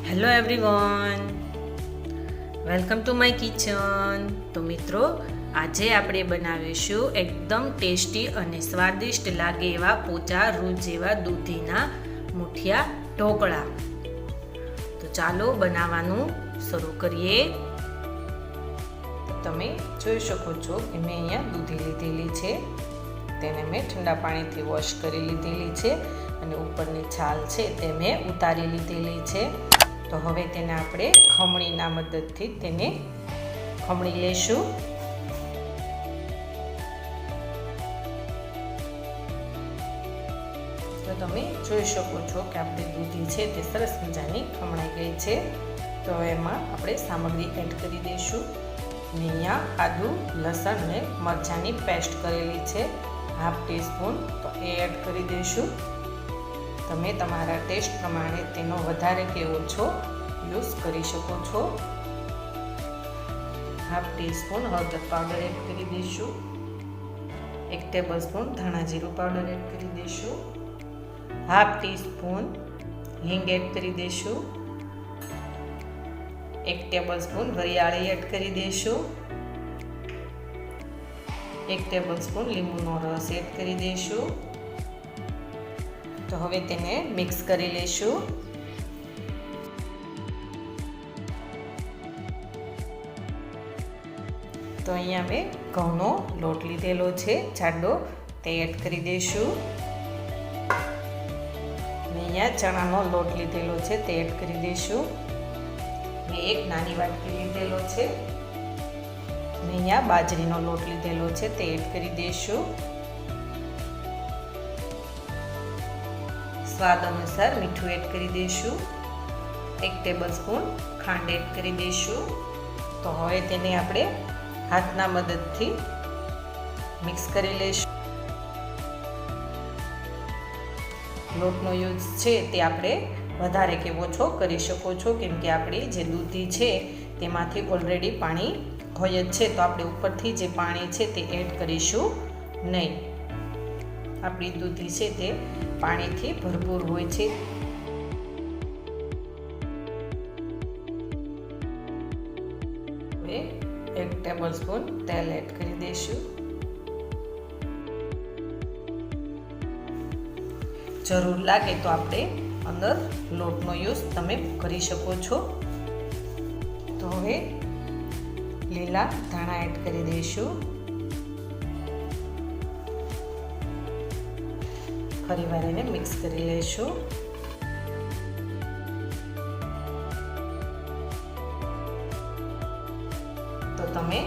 Hello everyone, welcome to my kitchen. તો મિત્રો, આજે આપણે બનાવીશું એકદમ ટેસ્ટી અને સ્વાદિષ્ટ લાગે એવા પોચા રૂ જેવા દૂધીના મુઠિયા ઢોકળા. તો ચાલો બનાવવાનું શરૂ કરીએ. તમે જોઈ શકો છો કે મેં અહીંયા દૂધી લીધેલી છે. તેને મેં ઠંડા પાણીથી વોશ કરી લીધેલી છે અને ઉપરની છાલ છે તે મેં ઉતારી લીધેલી છે. તો હવે તેને આપણે ખમણીના મદદથી તેને ખમણી લેશું. તો તમે જોઈ શકો છો કે આપણી દૂધી છે તે સરસ મજાની ખમણાઈ ગઈ છે. તો એમાં આપણે સામગ્રી એડ કરી દઈશું. મેં અહીંયા આદુ, લસણ અને મરચાંની પેસ્ટ કરેલી છે, 1/2 ટીસ્પૂન. તો એ એડ કરી દઈશું. તમે તમારા ટેસ્ટ પ્રમાણે તેનો વધારે કે ઓછો યુઝ કરી શકો છો. 1/2 ટીસ્પૂન હળદર પાવડર એડ કરી દઈશું. 1 ટેબલસ્પૂન ધાણા જીરું પાવડર એડ કરી દઈશું. 1/2 ટીસ્પૂન હિંગ એડ કરી દઈશું. 1 ટેબલસ્પૂન વરિયાળી એડ કરી દઈશું. 1 ટેબલસ્પૂન લીંબુનો રસ એડ કરી દઈશું. તો હવે તેને મિક્સ કરી લઈશું. તો અહીંયા મેં ઘઉંનો લોટ લીધેલો છે જાડો, તે એડ કરી દઈશું. અહીંયા ચણાનો લોટ લીધેલો છે તે એડ કરી દઈશું. મેં એક નાની વાટકી લીધેલો છે. અહીંયા બાજરીનો લોટ લીધેલો છે તે એડ કરી દઈશું. સ્વાદ અનુસાર મીઠું એડ કરી દઈશું. 1 ટેબલસ્પૂન ખાંડ એડ કરી દઈશું. તો હવે તેને આપણે હાથના મદદથી મિક્સ કરી લઈશું. લોટનો યુઝ છે તે આપણે વધારે કે ઓછો કરી શકો છો, કેમ કે આપણી જે દૂધી છે તેમાંથી ઓલરેડી પાણી હોય જ છે. તો આપણે ઉપરથી જે પાણી છે તે એડ કરીશું નહીં. આપણી દૂધી છે તે પાણીથી ભરપૂર હોય છે. હવે 1 ટેબલસ્પૂન તેલ એડ કરી દઈશું. જરૂર લાગે તો આપણે અંદર લોટનો યુઝ તમે કરી શકો છો. તો હવે લીલા ધાણા એડ કરી દઈશું. ફરીવાર એને મિક્સ કરી લઈશું. તો તમે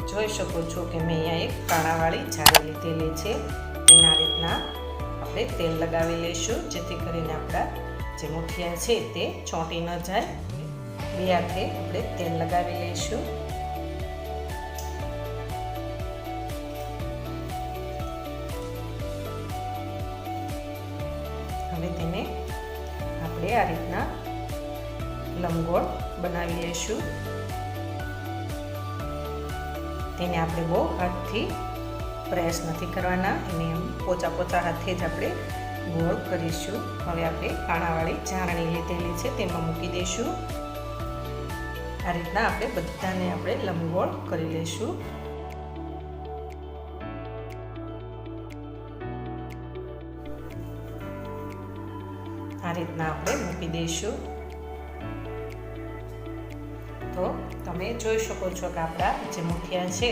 જોઈ શકો છો કે મેં અહીંયા એક કાણાવાળી જાળી લીધેલી છે. તેના રીતના આપણે તેલ લગાવી લઈશું, જેથી કરીને આપણા જે મુઠિયા છે તે ચોંટી ન જાય. 2 હાથે આપણે તેલ લગાવી લઈશું. હવે તેને આપણે આ રીતના લંબગોળ બનાવી લઈશું. તેને આપણે બહુ હાથથી પ્રેસ નથી કરવાના, એને પોચા પોચા હાથે જ આપણે ગોળ કરીશું. હવે આપણે કાણાવાળી ઝારણી લીધેલી છે તેમાં મૂકી દઈશું. આ રીતના આપણે બધાને આપણે લંબગોળ કરી લઈશું. આ રીતના આપણે મૂકી દઈશું. તો તમે જોઈ શકો છો કે આપણા જે મુઠિયા છે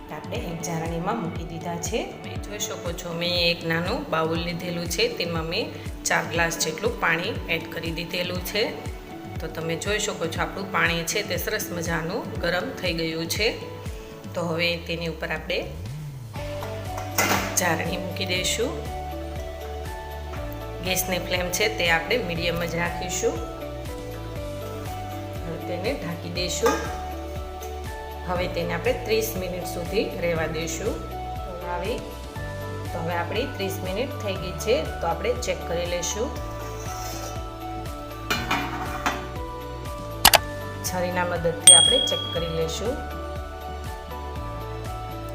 તે આપણે એક ઝારણીમાં મૂકી દીધા છે. તમે જોઈ શકો છો મેં એક નાનું બાઉલ લીધેલું છે, તેમાં મેં 4 ગ્લાસ જેટલું પાણી એડ કરી દીધેલું છે. તો તમે જોઈ શકો છો આપણું પાણી છે તે સરસ મજાનું ગરમ થઈ ગયું છે. તો હવે તેની ઉપર આપણે ઝારણી મૂકી દઈશું. ગેસની ફ્લેમ છે તે આપણે મીડિયમ જ રાખીશું. હવે તેને ઢાંકી દઈશું. હવે તેને આપણે 30 મિનિટ સુધી રહેવા દઈશું. તો હવે આપણી 30 મિનિટ થઈ ગઈ છે. તો આપણે ચેક કરી લઈશું. છરીના મદદથી આપણે ચેક કરી લઈશું.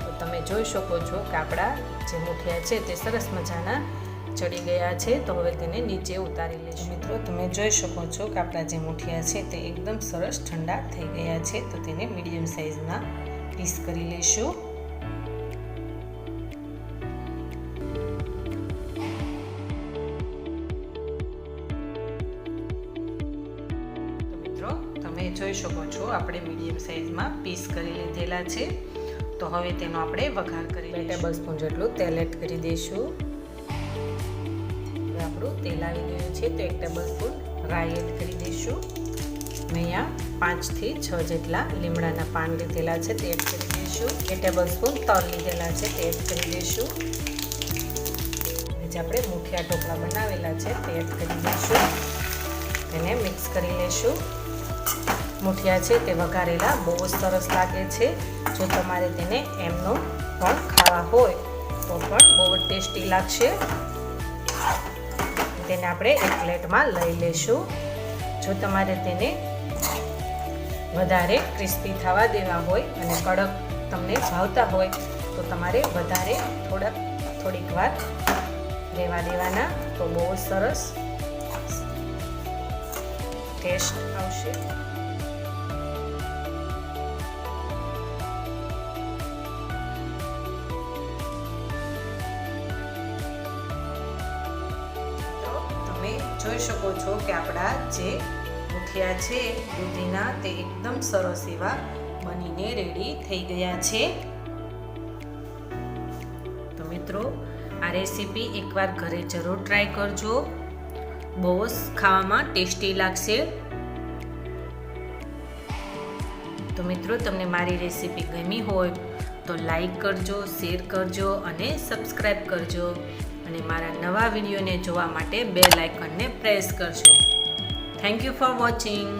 તો તમે જોઈ શકો છો કે આપણા જે મુઠિયા છે તે સરસ મજાના ચડી ગયા છે. તો હવે તેને નીચે ઉતારી લઈશું. મિત્રો તમે જોઈ શકો છો કે આપણા જે મુઠિયા છે તે એકદમ સરસ ઠંડા થઈ ગયા છે. તો તેને મીડિયમ સાઇઝના પીસ કરી લઈશું. તમે જોઈ શકો છો આપણે મીડિયમ સાઇઝમાં પીસ કરી લીધેલા છે. તો હવે તેનો આપણે વઘાર કરી 2 ટેબલસ્પૂન જેટલું તેલ એડ કરી દઈશું. હવે આપણું તેલ આવી ગયું છે તો 1 ટેબલસ્પૂન રાઈ એડ કરી દઈશું. મેં અહીંયા 5 થી 6 જેટલા લીમડાના પાન લીધેલા છે તે એડ કરી દઈશું. 2 ટેબલસ્પૂન તલ લીધેલા છે તે એડ કરી દઈશું. જે આપણે મુઠિયા ઢોકળા બનાવેલા છે તે એડ કરી દઈશું. તેને મિક્સ કરી લઈશું. મુઠિયા છે તે વઘારેલા બહુ જ સરસ લાગે છે. જો તમારે તેને એમનો પણ ખાવા હોય તો પણ બહુ જ ટેસ્ટી લાગશે. તેને આપણે એક પ્લેટમાં લઈ લઈશું. જો તમારે તેને વધારે ક્રિસ્પી થવા દેવા હોય અને કડક તમને ભાવતા હોય તો તમારે વધારે થોડીક વાર રહેવા દેવાના. તો બહુ જ સરસ ટેસ્ટ આવશે. જોઈ શકો છો કે આપણા જે મુઠિયા છે દૂધીના તે એકદમ સરસ એવા બનીને રેડી થઈ ગયા છે. તો મિત્રો આ રેસીપી એકવાર ઘરે જરૂર ટ્રાય કરજો. બહુ જ ખાવામાં ટેસ્ટી લાગશે. તો મિત્રો તમને મારી રેસીપી ગમી હોય તો લાઈક કરજો, શેર કરજો અને સબસ્ક્રાઈબ કરજો. અને મારા નવા વિડીયોને જોવા માટે બેલ આઇકનને પ્રેસ કરજો. Thank you for watching.